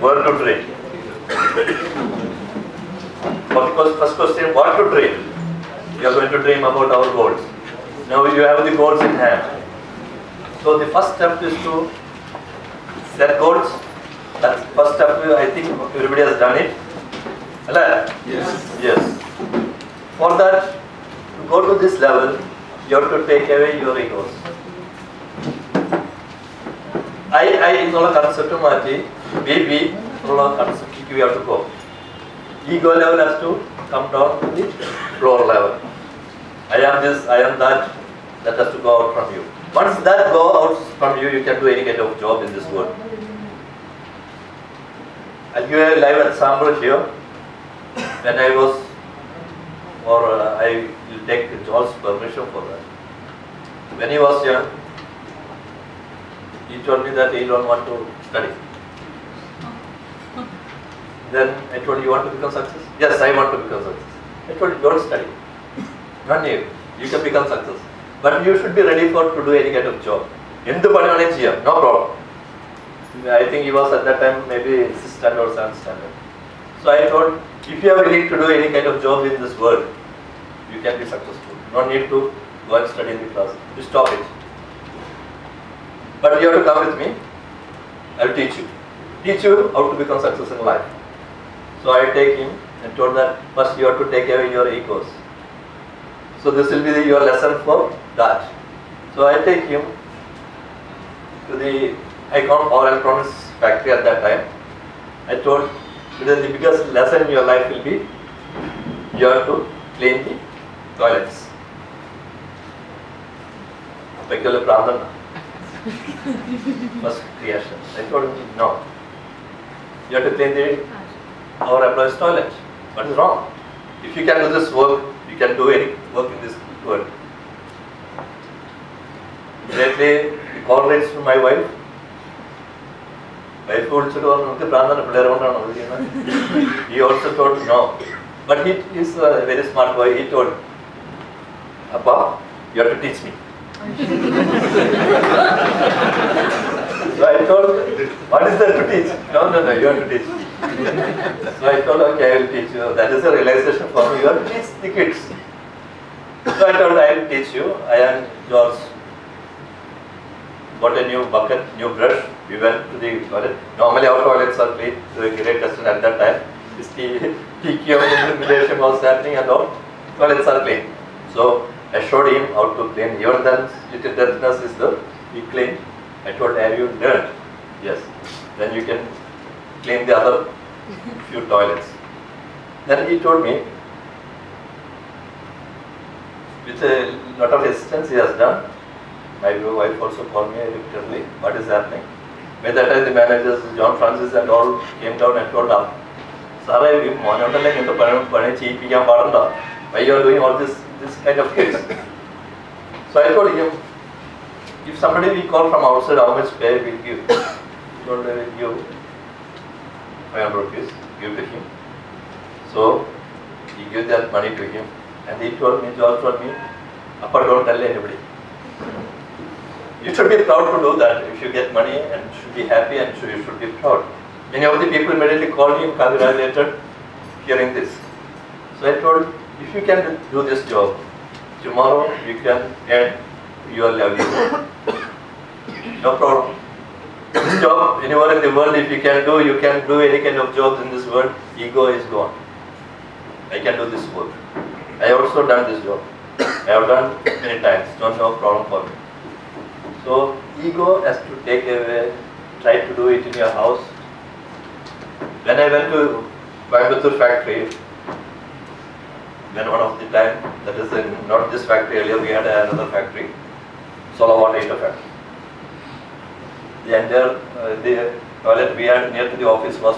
Where to dream? First question, what to dream? You are going to dream about our goals. Now you have the goals in hand. So the first step is to set goals. That's first step. I think everybody has done it. Hello? Yes. For that, to go to this level, you have to take away your egos. I എന്നുള്ള concept മാറ്റി we എന്നുള്ള കൺസെപ്റ്റിലേക്ക് we have to go. Ego level has to come down to the floor level. I am this, I am that. That has to go out from you. Once that go out from you, you can do any kind of job in this world. I'll give a live example here. When I was, or I will take John's permission for that. When he was young, he told me that he don't want to study. Then I told him, you want to become success? Yes, I want to become success. I told him, don't study. Not you. You can become success. But you should be ready for to do any kind of job. No problem. I think he was at that time maybe 6th standard or 7th standard. So I told, if you are willing to do any kind of job in this world, you can be successful. No need to go and study in the class. You stop it. But you have to come with me. I will teach you. Teach you how to become successful in life. So I take him and told that first you have to take away your egos. So this will be your lesson for that. So I take him to the Icon Power Electronics factory at that time. I told the biggest lesson in your life will be you have to clean the toilets. Peculiar problem. First creation. I told him no. You have to clean our employees' toilet. What is wrong? If you can do this work, you can do any work in this world. Lately, the call rates to my wife. Wife also told he also told no. But he is a very smart boy. He told, Appa, you have to teach me. So I told, what is there to teach? No, you have to teach. So I told, okay, I will teach you. That is a realization for me. You have to teach the kids. So I told, I will teach you. I and George got a new bucket, new brush. We went to the toilet. Normally our toilets are clean to a great extent at that time. This TQM implementation was happening and all. Toilets are clean. So I showed him how to clean. Even then, little dirtiness is the we clean. I told, have you learned? Yes. Then you can clean the other few toilets. Then he told me, with a lot of assistance he has done. My wife also called me repeatedly, what is happening? By that time the managers, John Francis and all came down and told him, Sir, why you are doing all this kind of things? So I told him, if somebody will call from outside, how much pay will give? He told, I will give 500 rupees, give to him. So he gave that money to him. And he told me, George told me, Appa, don't tell anybody. You should be proud to do that. If you get money and should be happy and you should be proud. Many of the people immediately called him, congratulated, hearing this. So I told, if you can do this job, tomorrow you can earn your livelihood. No problem. This job, anywhere in the world, if you can do any kind of jobs in this world, ego is gone. I can do this work. I also done this job. I have done many times, no problem for me. So ego has to take away, try to do it in your house. When I went to Coimbatore factory, when one of the time, that is not this factory, earlier we had another factory, solar water heater factory. The entire the toilet we had near to the office was,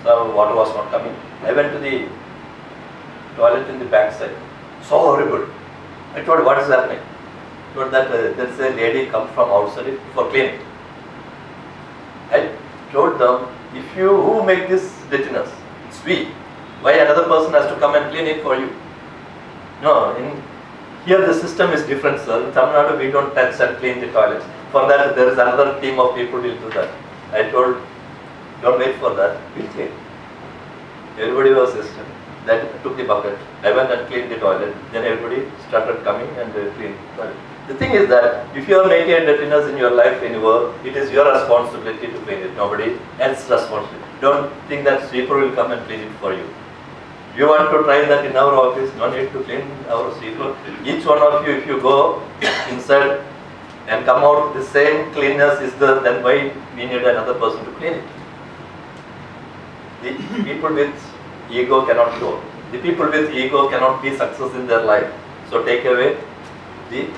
the water was not coming. I went to the toilet in the back side. So horrible. I told, what is happening? I told that there is a lady come from outside for cleaning. I told them, who make this dirtiness? It's we. Why another person has to come and clean it for you? No, here the system is different, sir. In Tamil Nadu we don't touch and clean the toilets. For that there is another team of people will do that. I told, Don't wait for that. We'll clean. Everybody was assistant. Then took the bucket. I went and cleaned the toilet. Then everybody started coming and cleaned the toilet. The thing is that if you are making a dirtiness in your life anywhere, it is your responsibility to clean it. Nobody else's responsibility. Don't think that sweeper will come and clean it for you. You want to try that in our office? No need to clean our sweeper. Each one of you, if you go inside and come out, the same cleanness is there. Then why we need another person to clean it? The people with ego cannot grow. The people with ego cannot be success in their life. So take away the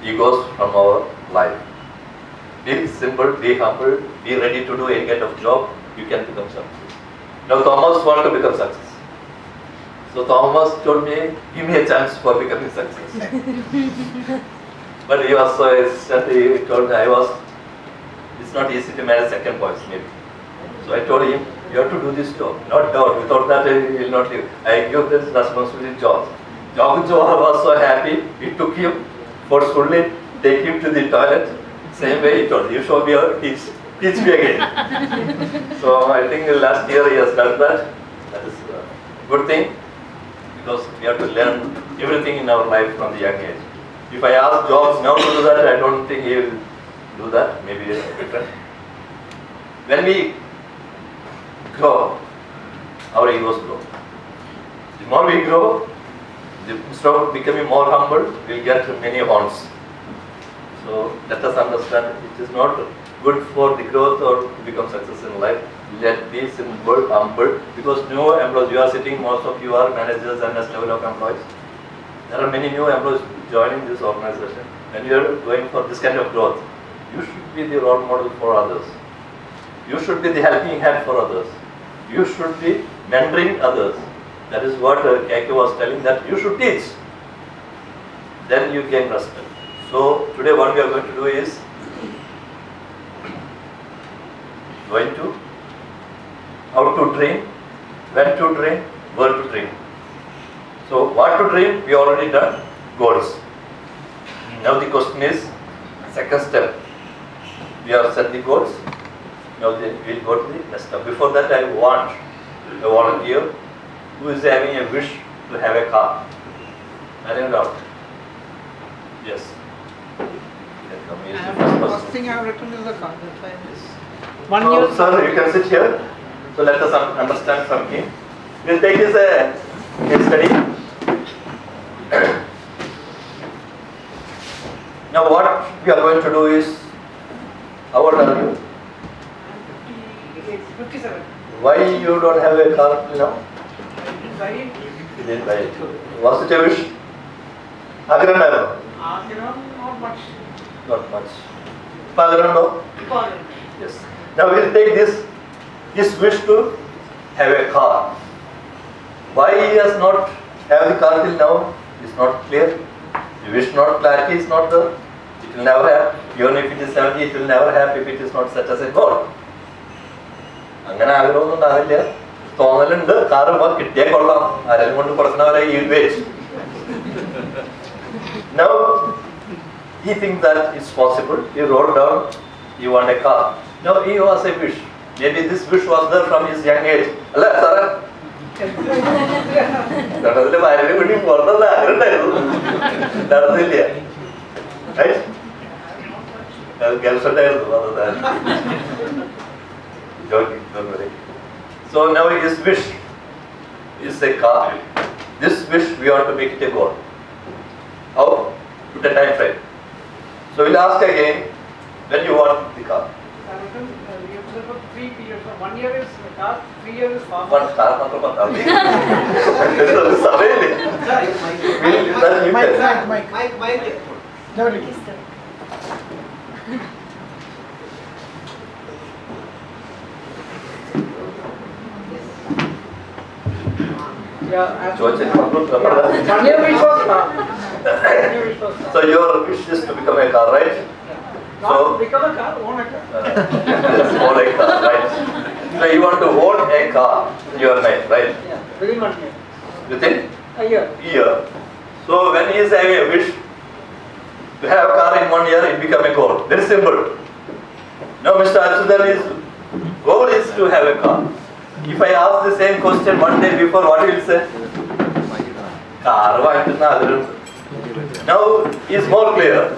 egos from our life. Be simple, be humble, be ready to do any kind of job, you can become success. Now Thomas wanted to become success. So Thomas told me, give me a chance for becoming success. But he was so hesitant, he told me it's not easy to manage second voice maybe. So I told him, you have to do this job, not doubt. Without that, he will not leave. I give this responsibility to George. George was so happy, he took him forcefully, take him to the toilet. Same way he told, you show me how teach me again. So I think last year he has done that. That is a good thing, because we have to learn everything in our life from the young age. If I ask George now to do that, I don't think he will do that. Maybe different. When we grow, our egos grow. The more we grow, instead of becoming more humble, we'll get many horns. So let us understand it is not good for the growth or to become success in life. Let be simple, humble, because new employees, you are sitting, most of you are managers and next level of employees. There are many new employees joining this organization. When you are going for this kind of growth, you should be the role model for others. You should be the helping hand for others. You should be mentoring others. That is what Keke was telling, that you should teach. Then you gain respect. So today what we are going to do is going to how to dream, when to dream, where to dream. So what to dream, we already done, goals. Now the question is, second step. We have set the goals. Now we will go to the next step. Before that, I want a volunteer who is having a wish to have a car. Any doubt? Yes. First thing I have written is the car. Yes. 1 So, year. sir, you can sit here. So let us understand from him. We'll take his case study. Now what we are going to do is, how old are you? 57. Why you don't have a car till now? Very You didn't buy it. Was it a wish? Agrandano? not much. Not much. Agrandano? Important. Yes. Now we will take this wish to have a car. Why he has not have the car till now is not clear. The wish not clarity is not there. It will never have. Even if it is 70, it will never have if it is not set as a goal. അങ്ങനെ ആഗ്രഹമൊന്നും ഉണ്ടാവില്ല. തോന്നലുണ്ട് car കിട്ടിയാൽ കൊള്ളാം, ആരെങ്കിലും കൊണ്ട് കൊടുക്കുന്നവരെ ഈ wait. Now he thinks that it's possible. He wrote down he want a car. Now he was a wish. Maybe this wish was there from his young age. അല്ല സാറേ, നടന്നില്ല, ഭാര്യനെ കൂട്ടി പുറത്തുള്ള ആഗ്രഹം ഉണ്ടായിരുന്നു, നടന്നില്ല. ഗേൾഫ്രണ്ട് ആയിരുന്നു. Joking, don't worry. So now his wish is a car. This wish we want to make it a goal. How? Put a time frame. So we'll ask again, when you want the car? We have to for 3 periods. 1 year is the car, 3 years is farm. One car മാത്രം മതി. സമയമില്ലേ? Mike. Yeah, ചോദിച്ചിട്ട് 1 year wish was car. 1 year wish was car. So your wish is to become a car, right? Not become a car, own a car. Yes, own a car, right? So you want to own a car in your mind, right? Yeah, within 1 year. Within A year. year. So when he is having a wish to have a car in 1 year, it become a goal. Very simple. Now Mr. Achudan is goal is to have a car. If I ask the same question one day before, what will you say? Car. Now is more clear.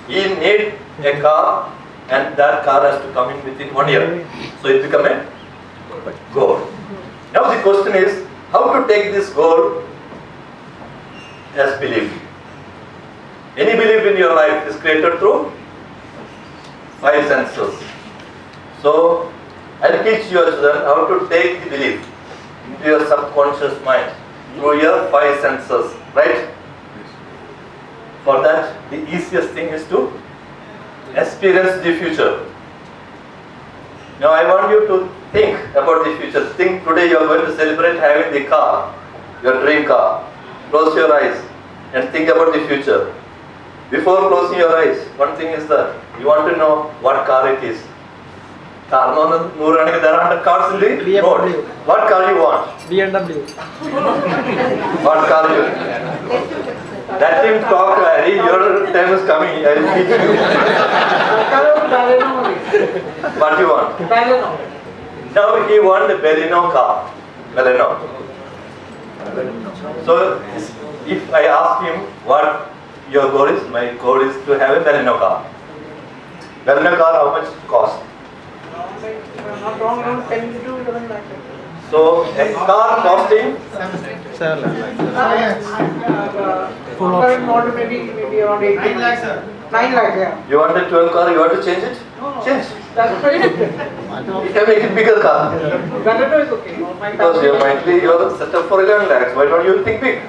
He need a car, and that car has to come in within 1 year. So it become a goal. Now the question is, how to take this goal as belief? Any belief in your life is created through 5 senses. So I'll teach your children how to take the belief into your subconscious mind through your 5 senses, right? For that, the easiest thing is to experience the future. Now I want you to think about the future. Think today you are going to celebrate having the car, your dream car. Close your eyes and think about the future. Before closing your eyes, one thing is that you want to know what car it is. Car, there are cars in the road. What car you want? BMW. What car you? Let him talk, Harry. Your time is coming. I will teach you. What you want? Baleno. Now he wants a Baleno car. Baleno. So if I ask him what your goal is, my goal is to have a Baleno car. Baleno car, how much cost? Not wrong, around 10 to 11 lakhs. So a car costing 7 lakhs. Current model maybe around 8 lakhs. 9 lakhs, yeah. You want a 12 car, you want to change it? No. Change. That's very good. You can make it bigger car. Baleno is okay. Because your mindly you are set up for 11 lakhs. Why don't you think big?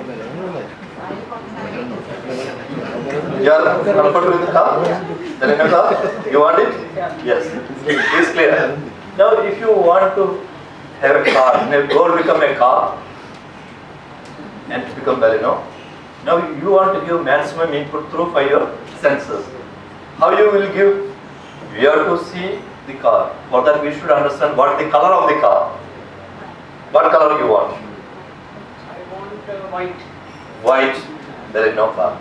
You are comfortable with the car? Baleno car? You want it? Yes. It's clear. Now if you want to have a car, and a goal become a car and to become Baleno, now you want to give maximum input through 5 your senses. How you will give? We have to see the car. For that we should understand what the color of the car. What color you want? I want white. White, there is no car.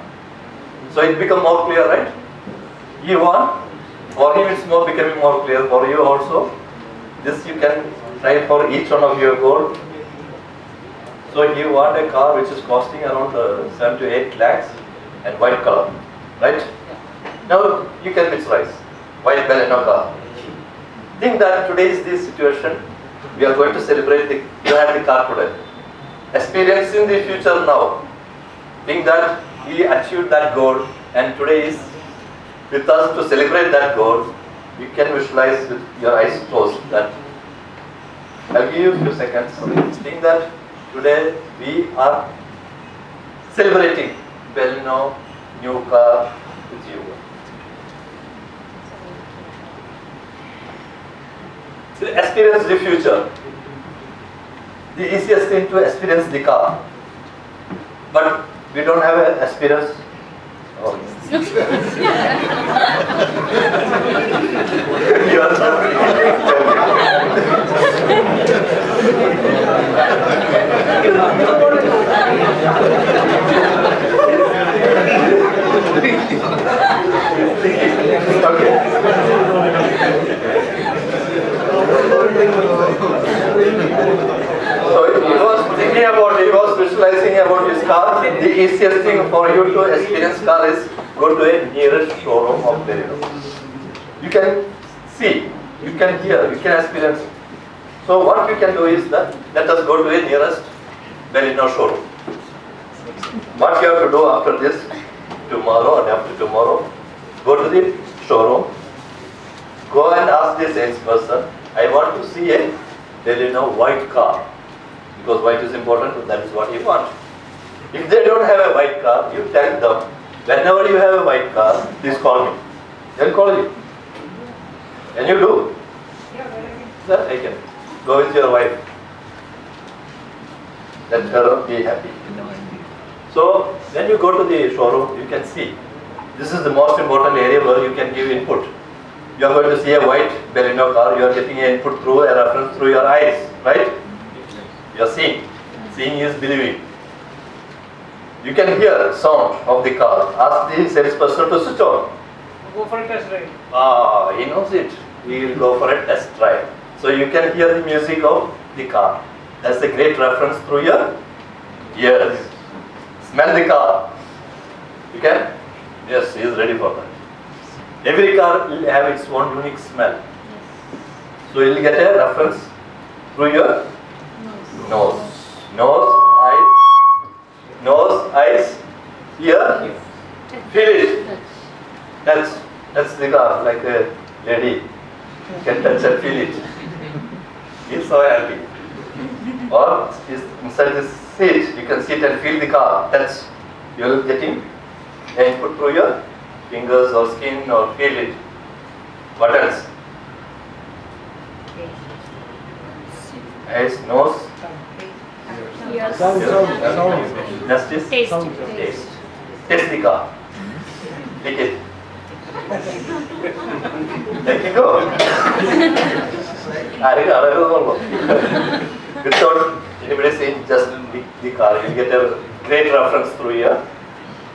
So it become more clear, right? You want, for him it's more becoming more clear, for you also. This you can try for each one of your goal. So you want a car which is costing around 7 to 8 lakhs and white color, right? Now you can visualize white Baleno car. Think that today is this situation. We are going to celebrate the you have the car today. Experiencing the future now. Think that he achieved that goal and today is with us to celebrate that goal. You can visualize with your eyes closed that. I'll give you a few seconds. Think that today we are celebrating Baleno new car with you. To experience the future. The easiest thing to experience the car. But we don't have an experience. Oh. You are So he was thinking about, he was visualizing about his car. The easiest thing for you to experience car is go to a nearest showroom of Baleno. You can see, you can hear, you can experience. So what you can do is that let us go to a nearest Baleno showroom. What you have to do after this, tomorrow and after tomorrow, go to the showroom, go and ask the salesperson, I want to see a Baleno white car. Because white is important, that is what you want. If they don't have a white car, you tell them, whenever you have a white car, please call me. They'll call you. Can you do? That I can. Go with your wife. Let her be happy. So, when you go to the showroom, you can see. This is the most important area where you can give input. You are going to see a white Baleno car, you are getting an input through a reference through your eyes, right? You are seeing. Seeing is believing. You can hear sound of the car. Ask the salesperson to switch on. Go for a test drive. He knows it. we will go for a test drive. So you can hear the music of the car. That's a great reference through your ears. Smell the car. You can? Yes, he is ready for that. Every car will have its own unique smell. So you will get a reference through your nose. Nose, eyes, ear, feel it. That's the car, like a lady. You can touch and feel it. He's so happy. Or inside this seat, you can sit and feel the car. Touch. You will getting input through your fingers or skin or feel it. What else? Eyes, nose. Sound. Next is Taste. taste. Taste the car. Lick it. Let it go. Without anybody saying just lick the car, you'll get a great reference through here.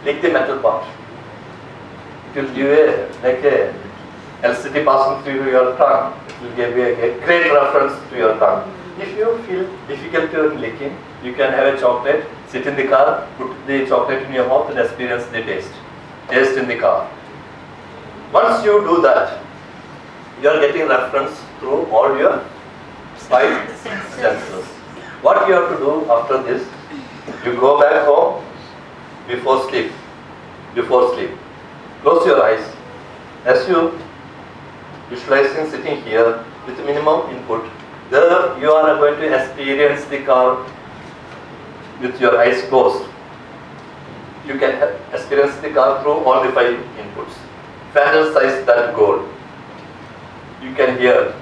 Lick the metal part. It will give a LCD passing through your tongue. It will give you a great reference to your tongue. If you feel difficult in licking, you can have a chocolate, sit in the car, put the chocolate in your mouth and experience the taste. Taste in the car. Once you do that, you are getting reference through all your five senses. What you have to do after this, you go back home before sleep. Close your eyes. As you visualizing sitting here with minimum input, there you are going to experience the car with your eyes closed. You can experience the car through all the five inputs. Fantasize that goal. You can hear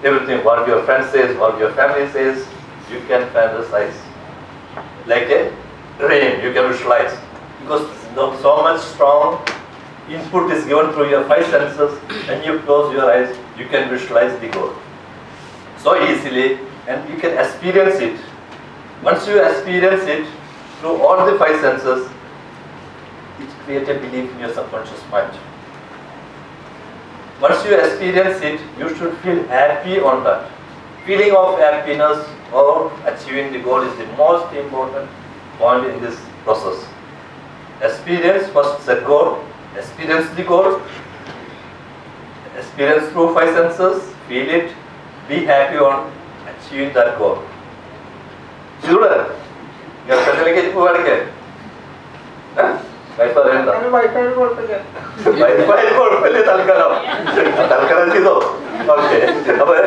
everything, what your friend says, what your family says. You can fantasize. Like a dream, you can visualize. Because so much strong input is given through your five senses. When you close your eyes, you can visualize the goal so easily, and you can experience it. Once you experience it through all the five senses, it creates a belief in your subconscious mind. Once you experience it, you should feel happy on that. Feeling of happiness or achieving the goal is the most important point in this process. Experience first the goal, experience the goal, experience through five senses, feel it, be happy on achieving that goal. Children, you are communicating to work. Wife പറയണ്ട. Wifi കുഴപ്പമില്ല തൽക്കാലം. തൽക്കാലം ചെയ്തോ. Okay. അപ്പോൾ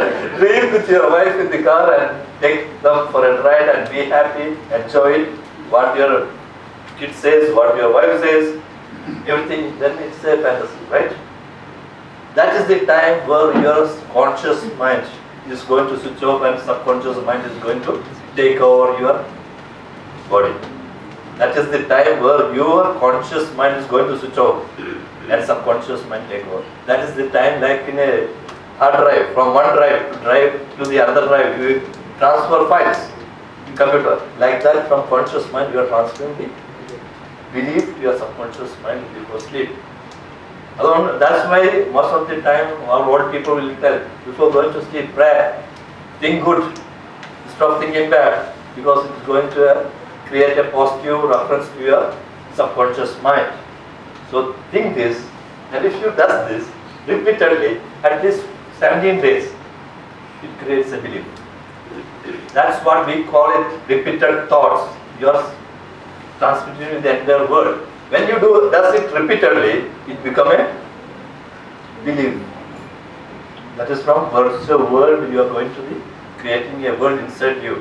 dream with your wife in the car and take them for a ride and be happy, enjoy it. What your kid says, what your wife says, everything. Then it's a fantasy, right? That is the time where your conscious mind is going to switch off and subconscious mind is going to take over your body. That is the time where your conscious mind is going to switch off and subconscious mind take over. That is the time, like in a hard drive, from one drive to the other drive, you transfer files in computer. Like that, from conscious mind, you are transferring the belief to your subconscious mind before sleep. That's why most of the time our old people will tell, before going to sleep, pray, think good, stop thinking bad, because it is going to create a positive reference to your subconscious mind. So think this, and if you do this repeatedly, at least 17 days, it creates a belief. That's what we call it repeated thoughts. You are transmitting in the entire world. When you does it repeatedly, it becomes a belief. That is from virtual world, you are going to be creating a world inside you.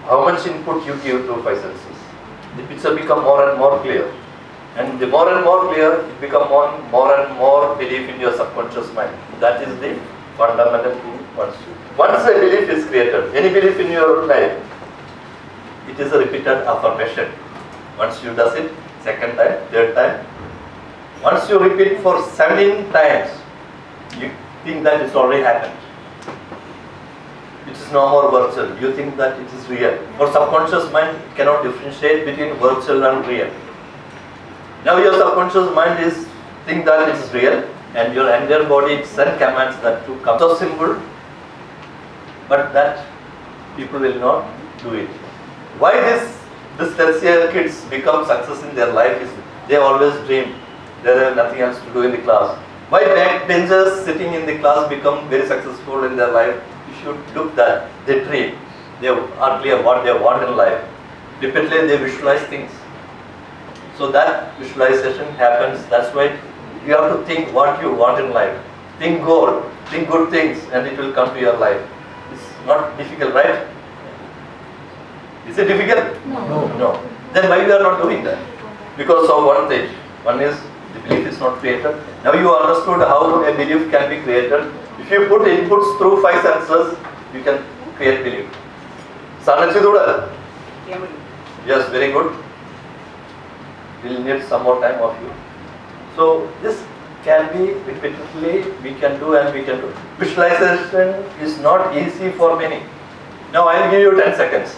How much input you give to five senses, the picture become more and more clear. And the more and more clear, it becomes more and more belief in your subconscious mind. That is the fundamental thing. Once a belief is created, any belief in your life, it is a repeated affirmation. Once you does it, second time, third time. Once you repeat for 17 times, you think that it's already happened. It is no more virtual. You think that it is real. For subconscious mind, it cannot differentiate between virtual and real. Now your subconscious mind is think that it's real, and your entire body itself commands that to come. So simple, but that people will not do it. Why this tertiary kids become success in their life is they always dream. There is nothing else to do in the class. Why backbenchers sitting in the class become very successful in their life? You should look that they dream. They are clear what they want in life. Repeatedly they visualize things. So that visualization happens. That's why you have to think what you want in life. Think goal, think good things, and it will come to your life. It's not difficult, right? Is it difficult? No. Then why we are not doing that? Because of one thing. One is the belief is not created. Now you understood how a belief can be created. If you put inputs through 5 senses, you can create belief. Sanachidura? Yes, very good. We'll need some more time of you. So this can be repeatedly we can do and we can do. Visualization is not easy for many. Now I'll give you 10 seconds.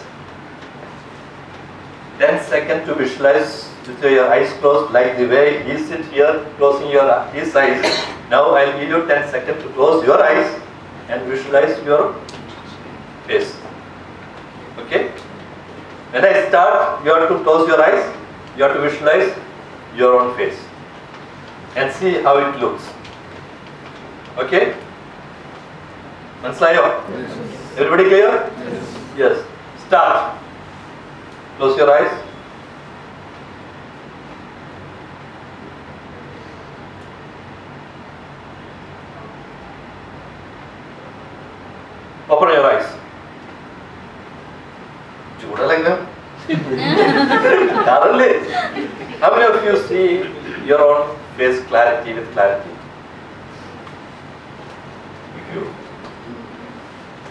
10 seconds to visualize with your eyes closed, like the way he sits here closing his eyes. Now I'll give you 10 seconds to close your eyes and visualize your face. Okay? When I start, you have to close your eyes, you have to visualize your own face and see how it looks. Okay? Manslayo? Everybody clear? Yes. Start. Close your eyes. Open your eyes. Chuda like them? Thoroughly. How many of you see your own face clarity with clarity? You.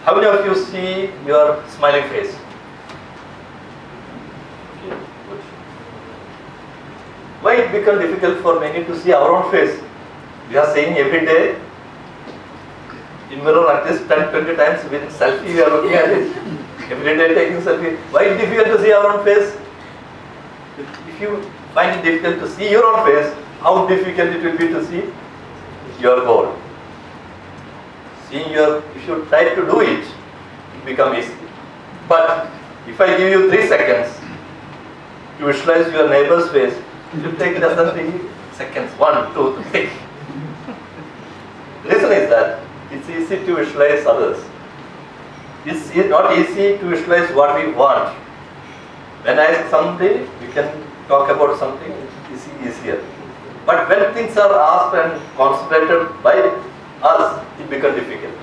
How many of you see your smiling face? Okay, good. Why it becomes difficult for many to see our own face? We are saying every day in mirror at least 10-20 times with selfie we are looking at it. Every day taking selfie. Why is it difficult to see our own face? If you find it difficult to see your own face, how difficult it will be to see your goal. If you try to do it, it becomes easy. But if I give you 3 seconds to visualize your neighbor's face, it will take less than 3 seconds. 1, 2, 3. The reason is that it's easy to visualize others. It's not easy to visualize what we want. When I ask somebody, we can talk about something, it's easier. But when things are asked and concentrated by us, it becomes difficult.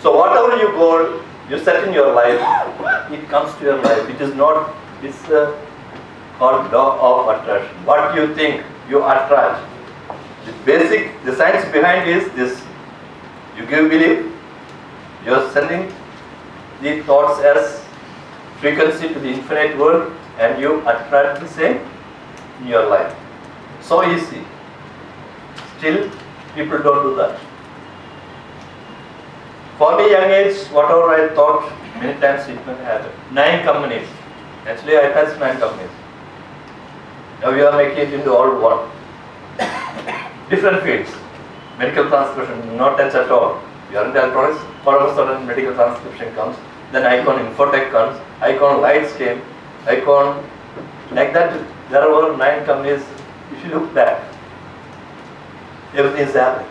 So whatever you goal you set in your life, it comes to your life. It is not, it's called law of attraction. What you think, you attract. The science behind is this. You give belief, you are sending the thoughts as frequency to the infinite world, and you attract the same in your life. So easy. Still, people don't do that. For me, young age, whatever I thought, many times it may happen. 9 companies. Actually, I touched 9 companies. Now we are making it into all one. Different fields. Medical transcription, not touch at all. We are in electronics, all of a sudden medical transcription comes, then Icon Infotech comes, Icon Lights came, Icon, like that, there are over 9 companies. If you look back, everything is happening.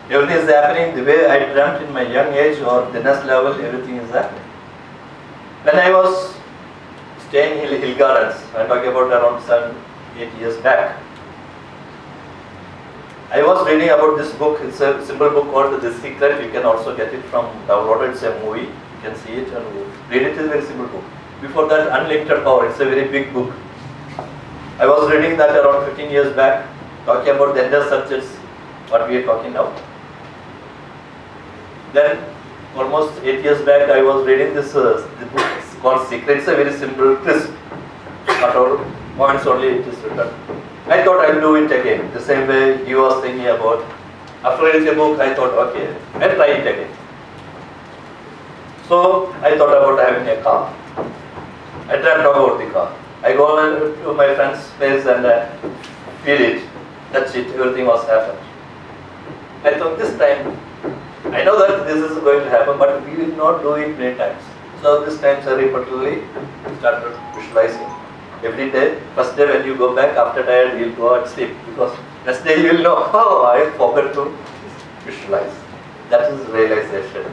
Everything is happening the way I dreamt in my young age or the next level, everything is happening. When I was staying in Hill Gardens, I'm talking about around 7-8 years back, I was reading about this book. It's a simple book called The Secret. You can also get it from download. It's a movie. You can see it and read it. It's a very simple book. Before that, Unlimited Power. It's a very big book. I was reading that around 15 years back, talking about the entire subjects, what we are talking now. Then, almost 8 years back, I was reading this the book. It's called Secret. It's a very simple, crisp, whatever points only it is written. I thought I'll do it again, the same way he was thinking about. After reading the book, I thought, okay, I'll try it again. So, I thought about having a car. I dreamt about the car. I go to my friend's place and feel it. That's it, everything was happened. I thought this time, I know that this is going to happen, but we will not do it many times. So this time, sir, repeatedly started visualizing. Every day, first day when you go back, after tired, you'll go and sleep. Because next day you will know, oh, I forgot to visualize. That is realization.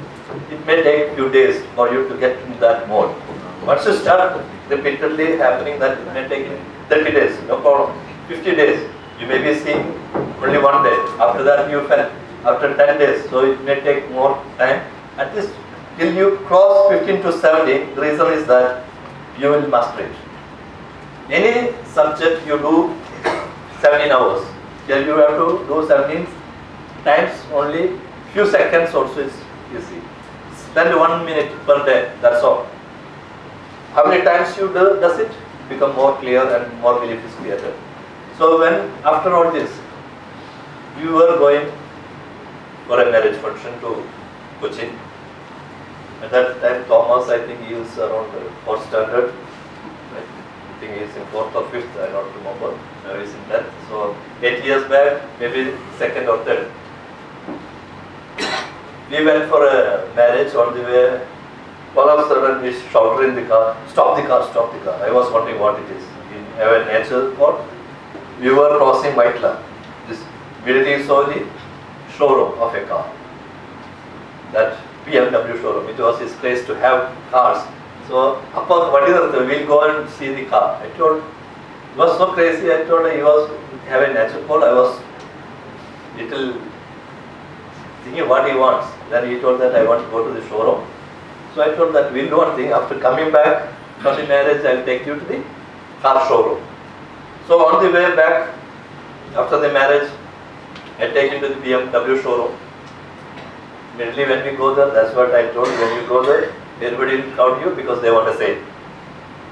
It may take few days for you to get in that mode. Once you start repeatedly happening, that it may take 30 days, no problem. 50 days, you may be seeing only one day. After that, you felt after 10 days, so it may take more time. At least till you cross 15 to 17, the reason is that you will master it. Any subject you do 17 hours, here you have to do 17 times only. Few seconds also is easy. Spend 1 minute per day, that's all. How many times you does it, become more clear and more belief is created. So when after all this, you were going for a marriage function to Cochin. At that time, Thomas, I think he was around 4th standard. I think he is in 4th or 5th, I don't remember. Now he is in that. So 8 years back, maybe 2nd or 3rd. We went for a marriage on the way. All of a sudden, we shouted in the car, stop the car, stop the car. I was wondering what it is. We have a nature spot. We were crossing Whiteland. This immediately saw the showroom of a car. That BMW showroom. It was his place to have cars. So, what is it? We'll go and see the car. I told, he was so crazy. I told he was having nature call. I was little thinking what he wants. Then he told that I want to go to the showroom. So I told that we'll do one thing. After coming back from the marriage, I'll take you to the car showroom. So on the way back, after the marriage, I take him to the BMW showroom. Immediately when we go there, that's what I told. When you go there, everybody will count you because they want to say,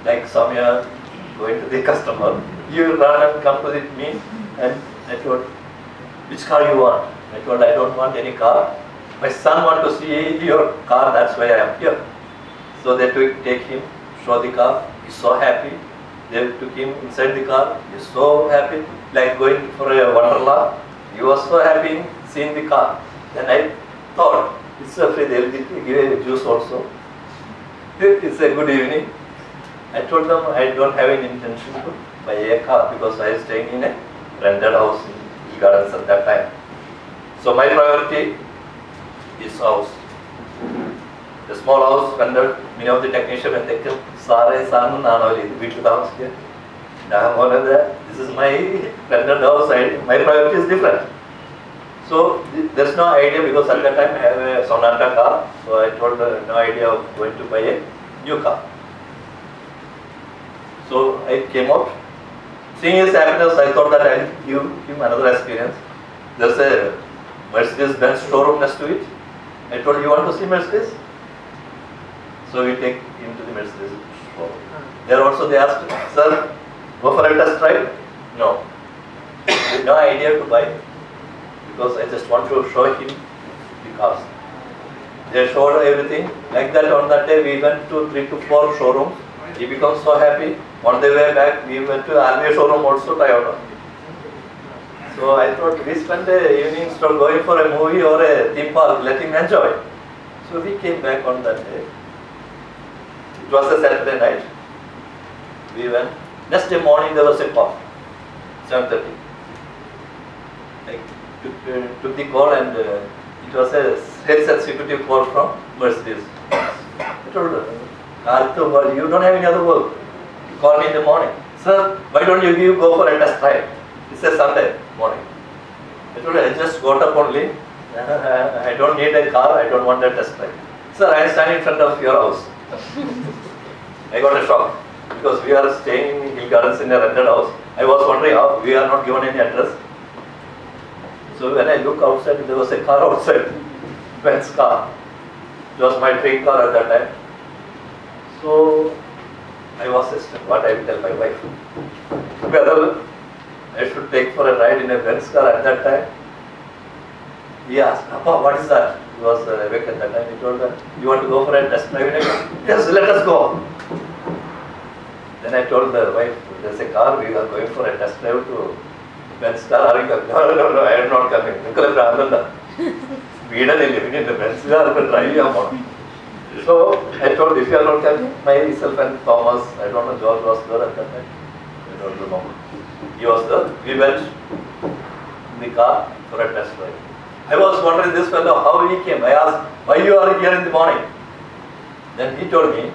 like Samya going to the customer, you run and come to me, and I told, which car you want? I told, I don't want any car. My son wants to see your car, that's why I am here. So they take him, show the car, he's so happy. They took him inside the car, he's so happy, like going for a Wonderla. He was so happy seeing the car. Then I thought, it's a free, they'll give a juice also. It's a good evening. I told them I don't have any intention to buy a car because I was staying in a rented house in Hill Gardens at that time. So my priority is house. The small house rented, many of the technicians when they come, this is my rented house, my priority is different. So there's no idea because at that time I have a Sonata car, so I told no idea of going to buy a new car. So I came out. Seeing his happiness, I thought that I'll give him another experience. There's a Mercedes-Benz showroom next to it. I told, you want to see Mercedes? So we take him to the Mercedes showroom. There also they asked, sir, go for a test drive? No. With no idea to buy because I just want to show him the cars. They showed everything. Like that on that day we went to 3 to 4 showrooms. He becomes so happy. On the way back we went to RBA showroom also, Toyota. So I thought we spent the evening instead of going for a movie or a theme park, let him enjoy. So we came back on that day. It was a Saturday night. We went. Next day morning there was a call, 7:30. I took the call and it was a sales executive call from Mercedes. I told her, you don't have any other work. Call me in the morning. Sir, why don't you go for a test drive? It's a Sunday morning. I told her, I just got up only. I don't need a car, I don't want a test drive. Sir, I stand in front of your house. I got a shock because we are staying in Hill Gardens in a rented house. I was wondering how we are not given any address. So when I look outside, there was a car outside, Benz car. It was my dream car at that time. So I was hesitant what I will tell my wife. Whether I should take for a ride in a Benz car at that time. He asked, Papa, what is that? He was awake at that time. He told her, you want to go for a test drive? Yes, let us go. Then I told the wife, there's a car, we are going for a test drive to Benz car, are you coming? No, I am not coming. Nikala Brandanda. We don't live in the Benz car, but drive your phone. So I told, if you are not coming, myself and Thomas, I don't know, George was there at that time. I don't remember. He was there. We went in the car for a test drive. I was wondering this fellow, how he came. I asked, why you are here in the morning? Then he told me,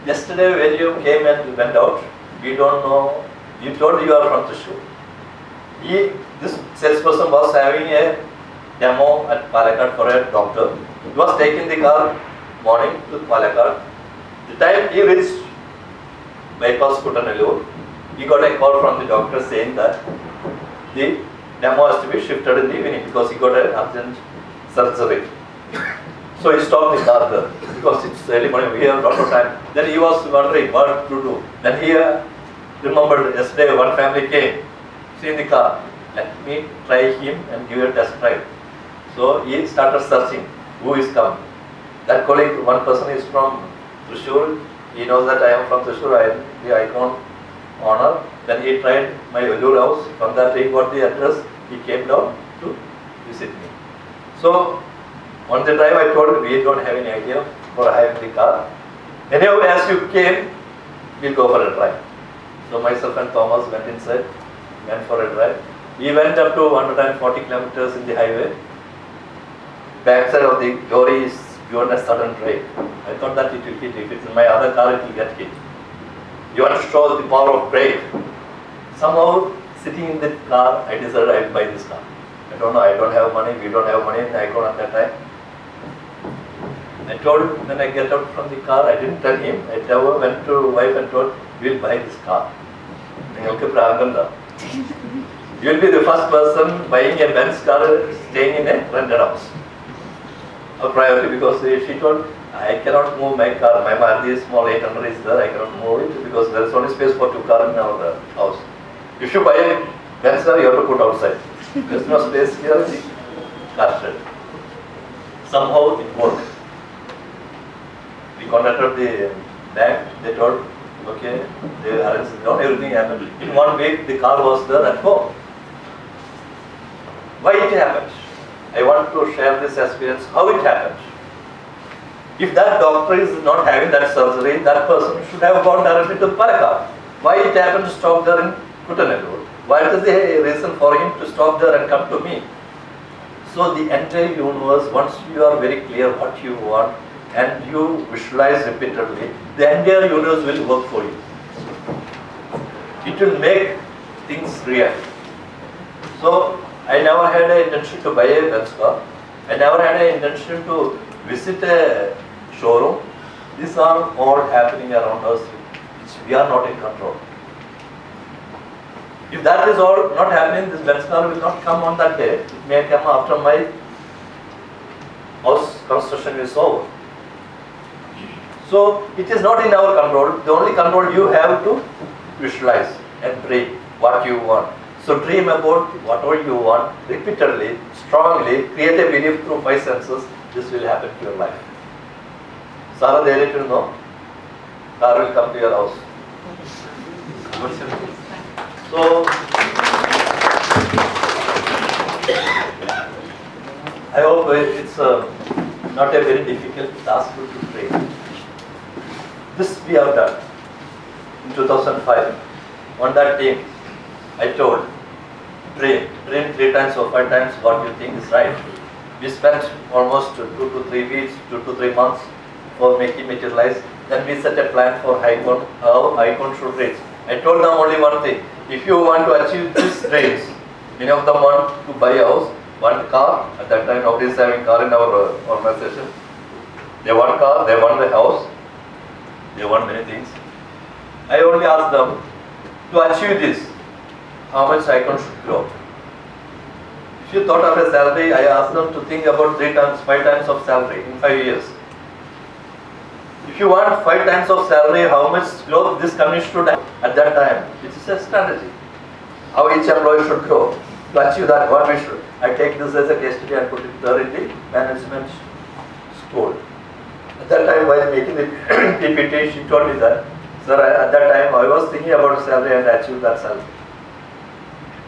yesterday when you came and went out, we don't know, you told you are from Thrissur. This salesperson was having a demo at Palakkad for a doctor. He was taking the car morning to Palakkad. The time he reached bypass Kuttanallur, he got a call from the doctor saying that the demo has to be shifted in the evening because he got an urgent surgery. So he stopped the car there because it's early morning, we have a lot of time. Then he was wondering what to do. Then he remembered yesterday one family came, see in the car, let me try him and give a test drive. So he started searching who is coming. That colleague, one person is from Thrissur, he knows that I am from Thrissur, I am the icon owner. Then he tried my Vellore house, from that he got the address, he came down to visit me. So on the drive I told him, we don't have any idea for having the car. Anyhow, as you came, we'll go for a drive. So myself and Thomas went inside, went for a drive. We went up to 140 kilometers in the highway. Backside of the lorry is given a sudden brake. I thought that it will hit. If it's in my other car, it will get hit. You want to show the power of brake. Somehow, sitting in the car, I decided I will buy this car. I don't know, I don't have money, we don't have money in Icon at that time. I told when I get out from the car, I didn't tell him. I went to wife and told, we'll buy this car. You will be the first person buying a Benz car, staying in a rented house. A priority, because she told, I cannot move my car. My Maruti small 800 is there, I cannot move it because there is only space for 2 cars in our house. If you buy a Benz car, you have to put outside. There is no space here in the car shed. Somehow it worked. We contacted the bank, they told, okay, they arranged it down, everything happened. In 1 week, the car was there at home. Why it happened? I want to share this experience, how it happened. If that doctor is not having that surgery, that person should have gone directly to Palakkad. Why it happened to stop there in Kuttanallur? What is the reason for him to stop there and come to me? So the entire universe, once you are very clear what you want and you visualize repeatedly, the entire universe will work for you. It will make things real. So I never had an intention to buy a Benz car. I never had an intention to visit a showroom. These are all happening around us, which we are not in control. If that is all not happening, this Benz car will not come on that day. It may come after my house construction is over. So it is not in our control. The only control you have to visualize and dream what you want. So dream about whatever you want repeatedly, strongly, create a belief through 5 senses. This will happen to your life. Sara, they to know. Car will come to your house. So I hope it's not a very difficult task to train. This we have done in 2005. On that day, I told, dream 3 times or 5 times what you think is right. We spent almost 2 to 3 weeks, 2 to 3 months for making materialize. Then we set a plan for how Icon should reach. I told them only one thing. If you want to achieve these dreams, many of them want to buy a house, want a car. At that time, nobody is having car in our organization. They want car, they want the house, they want many things. I only asked them to achieve this, how much Icon should grow. If you thought of a salary, I asked them to think about 3 times, 5 times of salary in 5 years. If you want 5 times of salary, how much growth this company should have at that time? It is a strategy. How each employee should grow. To achieve that, what we should. I take this as a case study and put it there in the management school. At that time, while making the PPT, she told me that, sir, at that time I was thinking about salary and achieve that salary.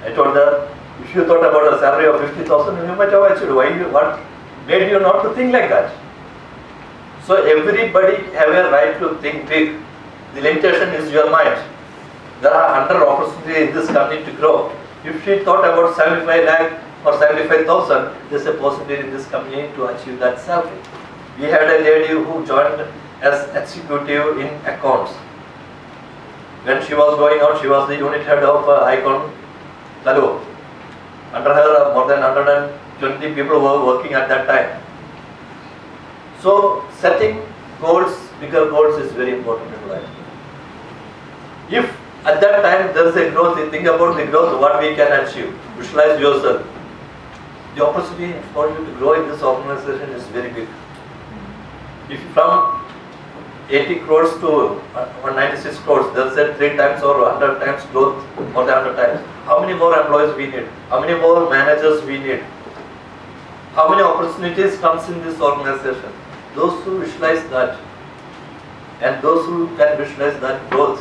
I told her, if you thought about a salary of 50,000, you might have achieved. What made you not to think like that? So everybody have a right to think big. The limitation is your mind. There are 100 opportunities in this company to grow. If she thought about 75 lakh or 75,000, there's a possibility in this company to achieve that salary. We had a lady who joined as executive in accounts. When she was going out, she was the unit head of Icon Lalu. Under her, more than 120 people were working at that time. So, setting goals, bigger goals is very important in life. If at that time there is a growth, think about the growth, what we can achieve. Visualize yourself. The opportunity for you to grow in this organization is very big. If from 80 crores to 196 crores, there is a 3 times or 100 times growth, more than 100 times. How many more employees we need? How many more managers we need? How many opportunities comes in this organization? Those who visualize that, and those who can visualize that growth,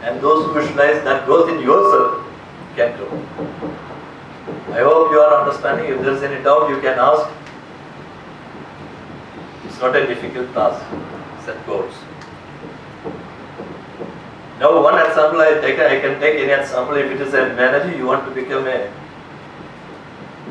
and those who visualize that growth in yourself can grow. I hope you are understanding. If there is any doubt, you can ask. It's not a difficult task. Set goals. Now, one example I can take any example. If it is a manager, you want to become a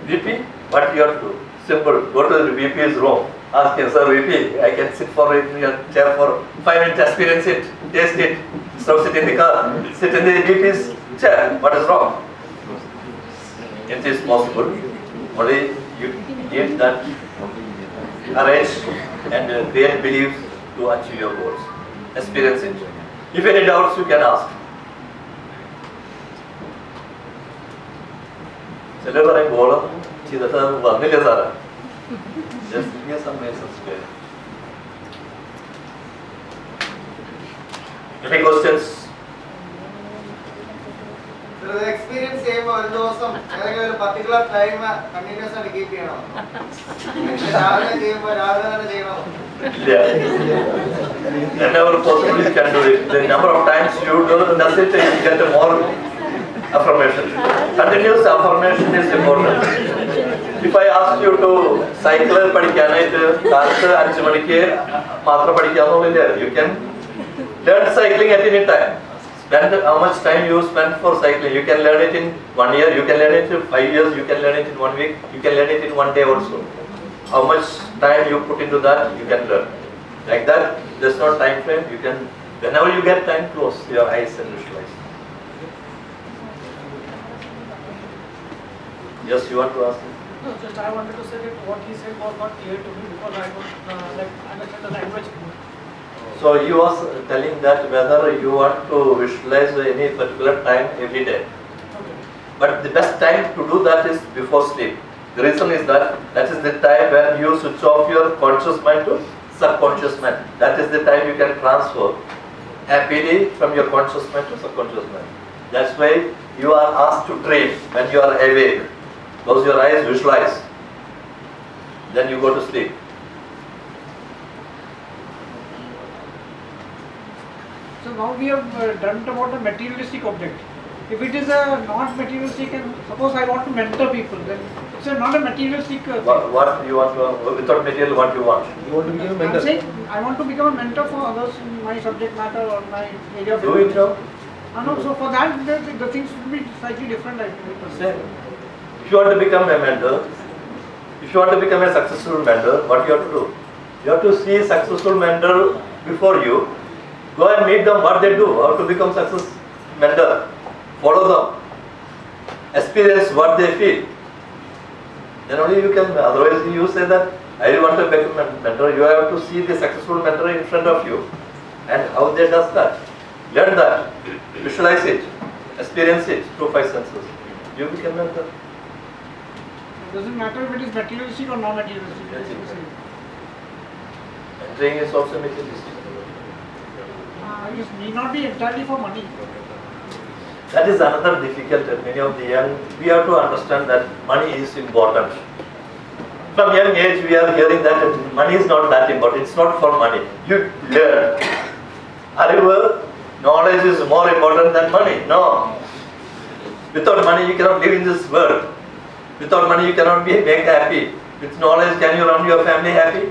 VP, what you have to do? Simple. Go to the VP's room. Ask him, sir, VP, I can sit for in your chair for 5 minutes, experience it, taste it. So sit in the car, sit in the VP's chair. What is wrong? It is possible. Only you need that courage and great belief to achieve your goals. Experience it. If any doubts, you can ask. ചിലർ പറയും ഗോളം ചെയ്തിട്ട് വന്നില്ല സാറേ. Just give me some reasons. Any questions? Experience ചെയ്യുമ്പോൾ ഒരു ദിവസം ഏതെങ്കിലും ഒരു പർട്ടിക്കുലർ ടൈം കണ്ടിന്യൂസ് ആയിട്ട് കീപ്പ് ചെയ്യണോ? രാവിലെ ചെയ്യുമ്പോൾ രാവിലെ തന്നെ ചെയ്യണോ? Whenever possible you can do it. The number of times you do it, you get more affirmation. Continuous affirmation is important. If I ask you to cycle പഠിക്കാനായിട്ട് കാലത്ത് 5 മണിക്ക് മാത്രം പഠിക്കാമെന്നില്ല. You can learn cycling at any time. Spend how much time you spend for cycling. You can learn it in 1 year, you can learn it in 5 years, you can learn it in 1 week, you can learn it in 1 day also. How much time you put into that, you can learn. Like that, there's no time frame. You can, whenever you get time, close your eyes and visualize. Yes, you want to ask him? No, just I wanted to say that what he said was not clear to me because I don't understand the language. So he was telling that whether you want to visualize any particular time every day. Okay. But the best time to do that is before sleep. The reason is that is the time when you switch off your conscious mind to subconscious mind. That is the time you can transfer happily from your conscious mind to subconscious mind. That's why you are asked to dream when you are awake. Close your eyes, visualize. Then you go to sleep. So now we have done about the materialistic object. If it is a not materialistic, and suppose I want to mentor people, then it's not a materialistic thing. What you want to, without material, what you want? You want to become a I'm mentor? saying I want to become a mentor for others in my subject matter or my area of Do it now. No, so for that the things would be slightly different, I think. Same. If you want to become a mentor, if you want to become a successful mentor, what you have to do? You have to see a successful mentor before you. Go and meet them, what they do, how to become success mentor. Follow them. Experience what they feel. Then only you can, otherwise you say that I want to become a mentor. You have to see the successful mentor in front of you and how they does that. Learn that. Visualize it. Experience it through 5 senses. You become a mentor. It doesn't matter if it is materialistic or non-materialistic. Yes, exactly. Mentoring is also materialistic. It need not be entirely for money. That is another difficulty. Many of the young, we have to understand that money is important. From young age, we are hearing that money is not that important. It's not for money. You learn. However, knowledge is more important than money. No. Without money, you cannot live in this world. Without money, you cannot be make happy. With knowledge, can you run your family happy?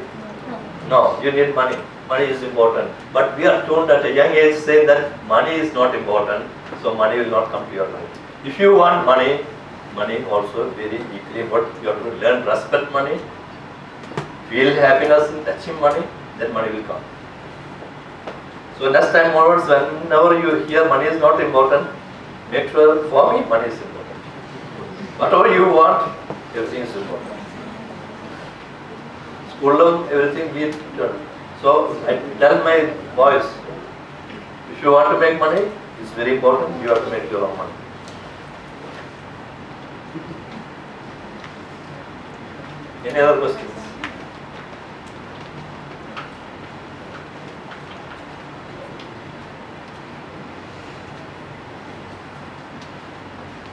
No, you need money. Money is important. But we are told at a young age, say that money is not important, so money will not come to your life. If you want money, money also very equally, but you have to learn respect money, feel happiness in touching money, then money will come. So next time onwards, whenever you hear money is not important, make sure for me money is important. Whatever you want, everything is important. School, everything we done. So I tell my boys, if you want to make money, it's very important, you have to make your own money. Any other questions?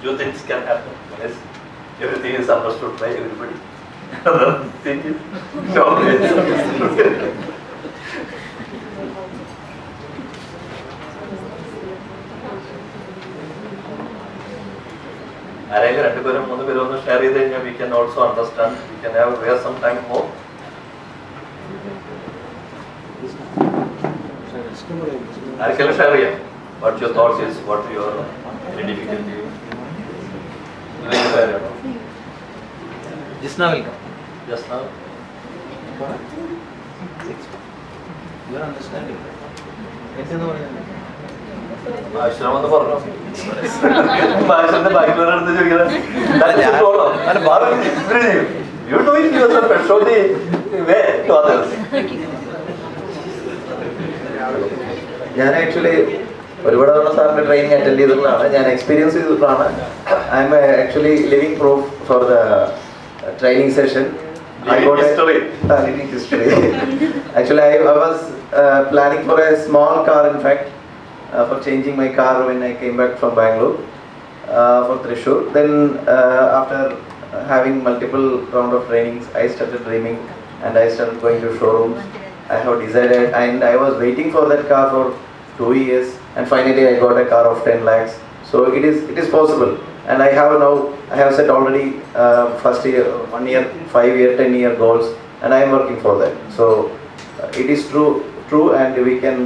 Two things can happen. One is everything is understood by everybody. Another thing is nobody is understood. ആരെങ്കിലും രണ്ടുപേരും മൂന്ന് പേരും ഒന്ന് share ചെയ്ത് കഴിഞ്ഞാൽ we can also understand, we can have some time more. ആർക്കെങ്കിലും share ചെയ്യാം. What your thoughts is, what your any difficulty? Just now will come. Just now. You are understanding. ആശ്രമം പറഞ്ഞു ആശ്രമത്തെ ബാക്കിയുള്ളവരുടെ ചോദിക്കുന്നത് you do it yourself and show the way to others. ഞാൻ actually ഒരുപാട് തവണ സാറിന്റെ ട്രെയിനിങ് അറ്റൻഡ് ചെയ്തിട്ടുള്ളതാണ്. ഞാൻ എക്സ്പീരിയൻസ് ചെയ്തിട്ടുള്ളതാണ്. I M actually living proof for the training session. Living history. Living history. Actually, I was planning for a small car, in fact, for changing my car when I came back from Bangalore for Thrissur. Then, after having multiple round of trainings, I started dreaming and I started going to showrooms. I have decided, and I was waiting for that car for 2 years, and finally I got a car of 10 lakhs. So it is possible, and I have set already first year, 1 year, 5 year, 10 year goals, and I am working for that. So it is true, and we can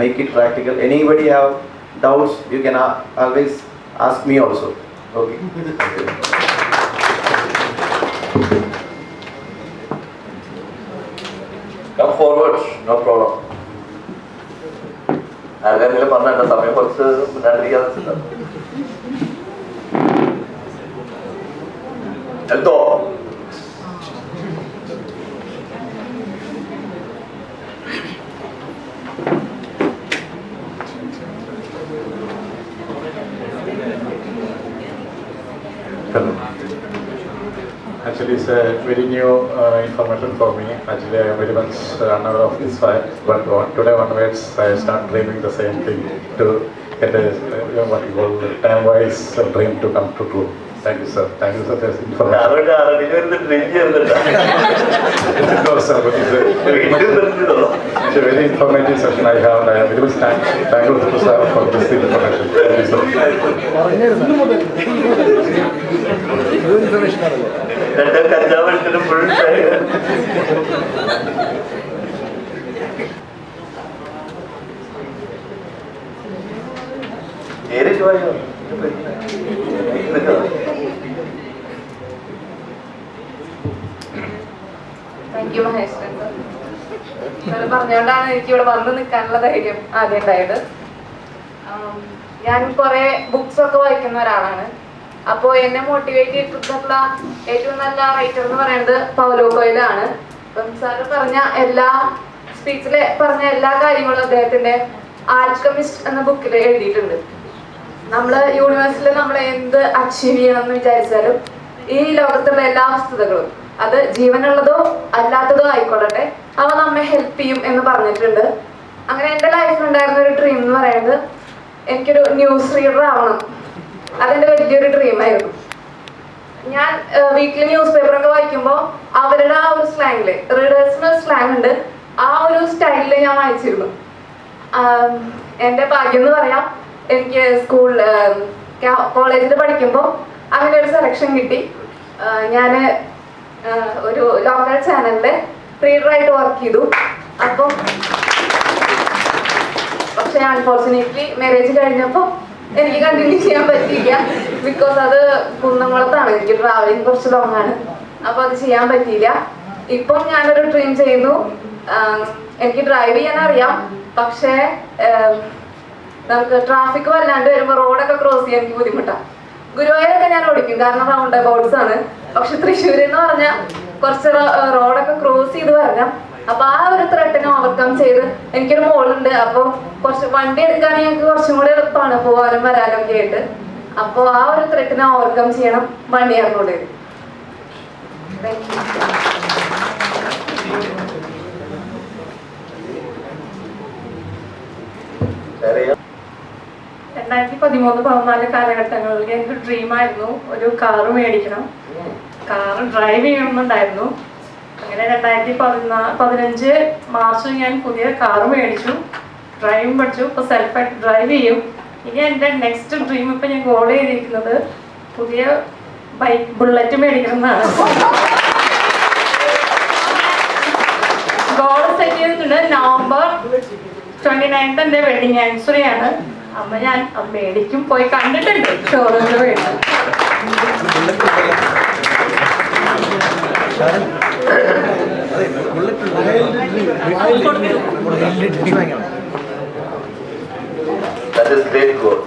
make it practical. Anybody have doubts, you can always ask me also. Okay. Thank you. Come forward, no problem. ആരെങ്കിലും പറഞ്ഞ എന്റെ സമയം കുറച്ച് മുന്നാണ്ടിരിക്കാതെ എന്തോ Actually, it's a very new information for me. Actually, I am very much unaware of this fact. But today onwards, I start dreaming the same thing to get a what you call time-wise dream to come to true. Thank you, sir. Thank you, sir. This information. It was, sir, but it's a very informative session I have. I am very much thankful to sir for this information. Thank you, sir. Thank you Maheshwaran sir. Sir പറഞ്ഞുകൊണ്ടാണ് എനിക്ക് ഇവിടെ വന്ന് നിൽക്കാനുള്ള ധൈര്യം ആദ്യം ഉണ്ടായത്. ഞാൻ കുറെ ബുക്സ് ഒക്കെ വായിക്കുന്ന ഒരാളാണ്. അപ്പോൾ എന്നെ മോട്ടിവേറ്റ് ചെയ്തിട്ടുള്ള ഏറ്റവും നല്ല റൈറ്റർ എന്ന് പറയുന്നത് പൗലോ കൊയ്ലോ ആണ്. അപ്പം സാറ് പറഞ്ഞ സ്പീച്ചിലെ പറഞ്ഞ എല്ലാ കാര്യങ്ങളും അദ്ദേഹത്തിന്റെ ആൽക്കമിസ്റ്റ് എന്ന ബുക്കിൽ എഴുതിയിട്ടുണ്ട്. നമ്മൾ യൂണിവേഴ്സിൽ നമ്മൾ എന്ത് അച്ചീവ് ചെയ്യണം എന്ന് വിചാരിച്ചാലും ഈ ലോകത്തുള്ള എല്ലാ വസ്തുതകളും അത് ജീവനുള്ളതോ അല്ലാത്തതോ ആയിക്കൊള്ളട്ടെ അവ നമ്മെ ഹെൽപ്പ് ചെയ്യും എന്ന് പറഞ്ഞിട്ടുണ്ട്. അങ്ങനെ എൻ്റെ ലൈഫിലുണ്ടായിരുന്ന ഒരു ഡ്രീം എന്ന് പറയുന്നത് എനിക്കൊരു ന്യൂസ് റീഡർ ആവണം. അതെൻ്റെ വലിയൊരു ഡ്രീമായിരുന്നു. ഞാൻ വീക്കിലി ന്യൂസ് പേപ്പറൊക്കെ വായിക്കുമ്പോൾ അവരുടെ ആ ഒരു സ്ലാങ്ങില് റീഡേഴ്സിന് സ്ലാങ് ഉണ്ട്, ആ ഒരു സ്റ്റൈലിൽ ഞാൻ വായിച്ചിരുന്നു. എൻ്റെ ഭാഗ്യം എന്ന് പറയാം, എനിക്ക് കോളേജിൽ പഠിക്കുമ്പോൾ അങ്ങനെ ഒരു സെലക്ഷൻ കിട്ടി. ഞാൻ ഒരു ലോക്കൽ ചാനലിലെ റീഡറായിട്ട് വർക്ക് ചെയ്തു. അപ്പോൾ പക്ഷേ അൺഫോർച്ചുനേറ്റ്ലി മാരേജ് കഴിഞ്ഞപ്പോൾ എനിക്ക് കണ്ടിന്യൂ ചെയ്യാൻ പറ്റിയില്ല. ബിക്കോസ് അത് കുന്നംകുളത്താണ്, എനിക്ക് ട്രാവലിംഗ് കുറച്ച് ലോങ് ആണ്. അപ്പോൾ അത് ചെയ്യാൻ പറ്റിയില്ല. ഇപ്പം ഞാനൊരു ഡ്രീം ചെയ്യുന്നു. എനിക്ക് ഡ്രൈവ് ചെയ്യാൻ അറിയാം, പക്ഷേ നമുക്ക് ട്രാഫിക് വല്ലാണ്ട് വരുമ്പോൾ റോഡൊക്കെ ക്രോസ് ചെയ്യാൻ എനിക്ക് ബുദ്ധിമുട്ടാണ്. ഗുരുവായൂരൊക്കെ ഞാൻ ഓടിക്കും, കാരണം റൗണ്ട് അബൌട്ട്സ് ആണ്. പക്ഷെ തൃശ്ശൂർ എന്ന് പറഞ്ഞാൽ കുറച്ച് റോഡൊക്കെ ക്രോസ് ചെയ്ത് വരണം. അപ്പൊ ആ ഒരു ത്രെട്ടിനെ ഓവർകം ചെയ്ത്, എനിക്കൊരു മോളുണ്ട്, അപ്പോൾ കുറച്ച് വണ്ടി എടുക്കുകയാണെങ്കിൽ ഞങ്ങൾക്ക് കുറച്ചും കൂടി എളുപ്പമാണ് പോകാനും വരാനും ഒക്കെ ആയിട്ട്. അപ്പോൾ ആ ഒരു ത്രെട്ടിനെ ഓവർകം ചെയ്യണം വണ്ടി ഇറങ്ങോട്ട്. 2013-14 കാലഘട്ടങ്ങളിൽ എനിക്ക് ഡ്രീമായിരുന്നു ഒരു കാറ് മേടിക്കണം, കാറ് ഡ്രൈവ് ചെയ്യണമെന്നുണ്ടായിരുന്നു. അങ്ങനെ 2015 മാർച്ചിൽ ഞാൻ പുതിയ കാറ് മേടിച്ചു, ഡ്രൈവിംഗ് പഠിച്ചു. ഇപ്പോൾ സെൽഫായിട്ട് ഡ്രൈവ് ചെയ്യും. ഇനി എൻ്റെ നെക്സ്റ്റ് ഡ്രീം ഇപ്പം ഞാൻ ഗോൾ ചെയ്തിരിക്കുന്നത് പുതിയ ബൈക്ക് ബുള്ളറ്റ് മേടിക്കണം എന്നാണ്. ഗോൾ സെറ്റ് ചെയ്തിട്ടുണ്ട്. നവംബർ 29 എൻ്റെ വെഡിങ് ആനിവേഴ്സറി ആണ്. അമ്മ ഞാൻ മേടിക്കും, പോയി കണ്ടിട്ടുണ്ട് ഷോറൂമിൽ വേണ്ടി. That is great goal.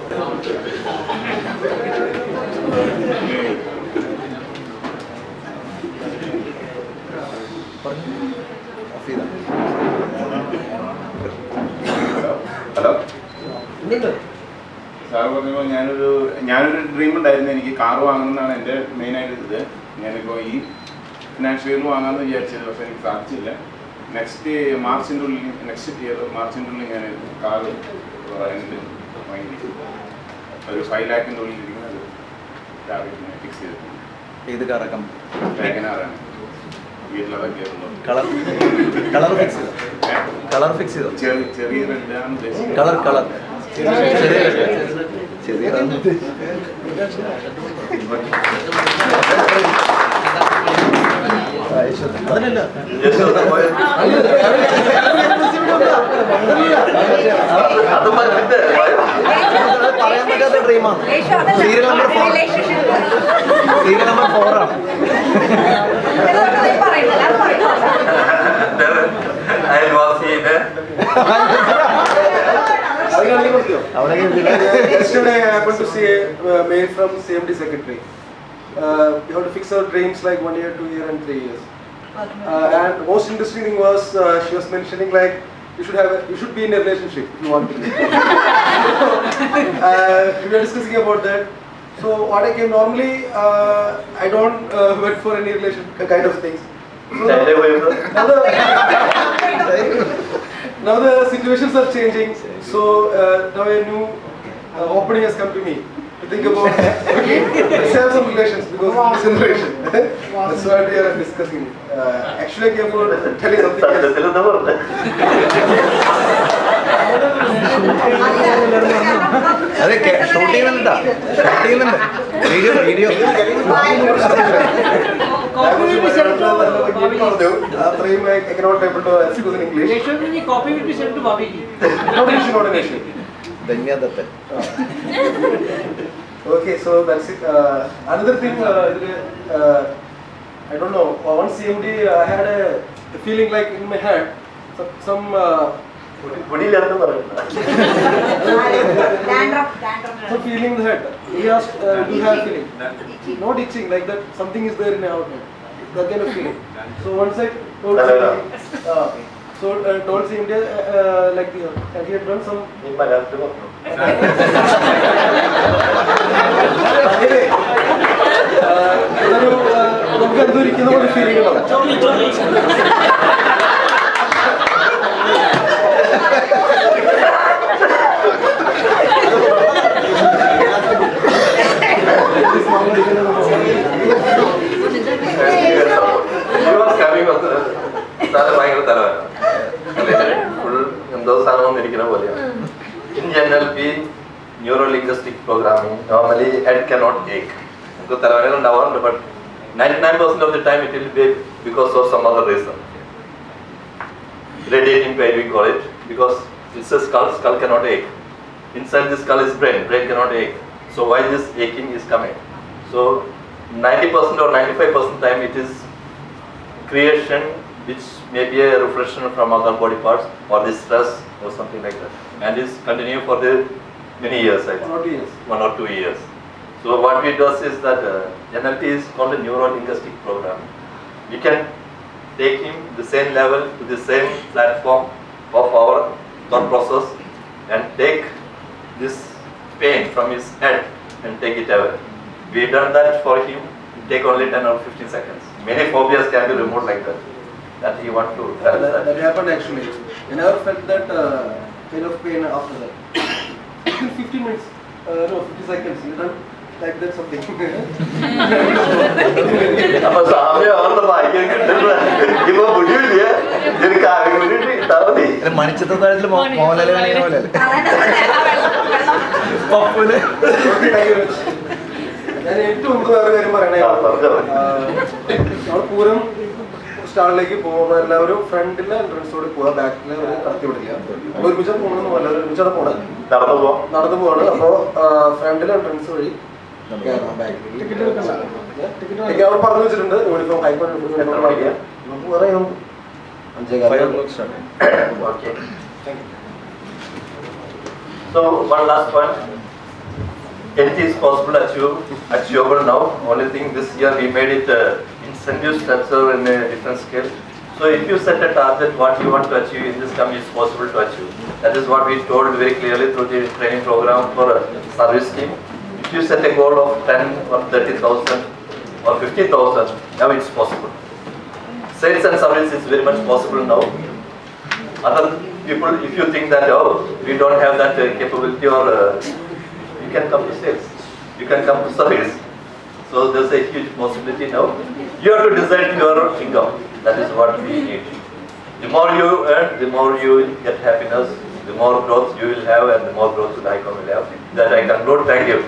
Hello sir പറഞ്ഞപ്പോൾ ഞാനൊരു ഡ്രീം ഉണ്ടായിരുന്നു, എനിക്ക് കാർ വാങ്ങണമെന്നാണ് എൻ്റെ മെയിനായിട്ട് ഇത്. ഞാനിപ്പോൾ ഈ ഫിനാൻഷ്യൽ ഇയർ വാങ്ങാമെന്ന് വിചാരിച്ചത്, പക്ഷേ എനിക്ക് സാധിച്ചില്ല. നെക്സ്റ്റ് ഇയർ മാർച്ചിൻ്റെ ഉള്ളിൽ ഞാൻ കാർ റെന്റ് വാങ്ങിയിരിക്കും. ഒരു 5 lakhിൻ്റെ ഉള്ളിൽ ഇരിക്കുന്ന ഒരു ടാർഗറ്റ് ഫിക്സ് ചെയ്തിട്ടുണ്ട്. ഏത് കാറൊക്കെ? വാഗനാറാണ്. വീട്ടിലതൊക്കെ കളർ ഫിക്സ് ചെയ്തോ? ചെറിയ റെഡാണ് ഉദ്ദേശിക്കുന്നത്. കളർ അതിനല്ല പറയാൻ പറ്റാത്ത ഡ്രീമാണ്. സീരിയൽ നമ്പർ 4 ആണ്. Yesterday I happened to see a mail from CMD secretary. You have to fix our dreams like 1 year, 2 year and 3 years. And most interesting thing was she was mentioning like you should be in a relationship if you want to. We were discussing about that. So what I came normally I don't wait for any relation kind of things. Now the situations are changing, so now a new opening has come to me to think about let's have some relations because of this generation. That's what we are discussing. Actually I came for telling something else. അതെ shoot ചെയ്യുന്നുണ്ട് video Copy will be sent to Bobby. I cannot able to excuse in English. Copy will be sent to Bobby. Not an issue. ധന്യദത്തൻ. Okay, so that's it. Another thing, I don't know. Once CMD, I had a feeling like in my head, some feeling in the head. He asked, do you have feeling? Not itching, like that. Something is there in my heart. That kind of feeling. So once I told CMD, told CMD like and he had done some. നമുക്ക് എന്തോരിക്കുന്ന പോലെ feeling ഭയങ്കര തലവേദന full എന്തോ സാധനം വന്നിരിക്കുന്ന പോലെയാണ്. In general B neuro-linguistic programming, normally head cannot ache. But 99% of the time it will be because of some other reason. Radiating pain we call it, because it's a skull, skull cannot ache. Inside the skull is brain, brain cannot ache. So why this aching is coming? So 90% or 95% time it is creation which may be a reflection from other body parts or the stress or something like that, and is continue for the many years, I think. 1 or 2 years. 1 or 2 years. So what we do is that NLP is called a neuro-linguistic program. We can take him the same level to the same platform of our thought process and take this pain from his head and take it away. We done that for him, it take only 10 or 15 seconds. Many phobias can be removed like that. That he want to tell That happened actually. I never felt that kind of pain after that. Within 15 minutes, no, 50 seconds, you done like that something. അപ്പൊ സാമ്യം അവരുടെ ഭാഗ്യം കിട്ടുന്ന ഇപ്പൊ ബുദ്ധിയില്ല എനിക്ക് ആരും വേണ്ടിട്ട് കിട്ടാ മതി. മണിച്ചിത്രത്താഴത്തിൽ മോഹൻലാൽ കാണിക്കുന്ന പോലെ പപ്പുല് ഞാൻ ഏറ്റവും മുമ്പ് വേറെ കാര്യം പറയണേ, നമ്മൾ പൂരം സ്റ്റാളിലേക്ക് പോകുമ്പോൾ എല്ലാവരും ഫ്രണ്ടിലെ എൻട്രൻസോട് പോവാ, ബാക്കിൽ കടത്തി വിടില്ല. നമ്മൾ ഒരുമിച്ചാണ് പോകണമെന്ന് പോലെ ഒരുമിച്ചാണ് പോണത്, നടന്നു പോവാണ്. അപ്പോൾ ഫ്രണ്ടിലെ എൻട്രൻസ് വഴി ടിക്കറ്റ് അവിടെ പറഞ്ഞു വെച്ചിട്ടുണ്ട്. യൂണിഫോം ഹൈക്കോടതി നമുക്ക് പറയാം 5:15 Okay. So one last point. Anything is possible achievable now. Only thing this year we made it incentive structure in a different scale. So if you set a target, what you want to achieve in this term is possible to achieve. That is what we told very clearly through the training program for service team. If you set a goal of 10 or 30,000 or 50,000, now it's possible. Sales and service is very much possible now. Other people, if you think that, oh, we don't have that capability, or you can come to sales, you can come to service. So there's a huge possibility now. You have to decide your income. That is what we need. The more you earn, the more you get happiness, the more growth you will have, and the more growth the icon will have. That I conclude. Thank you.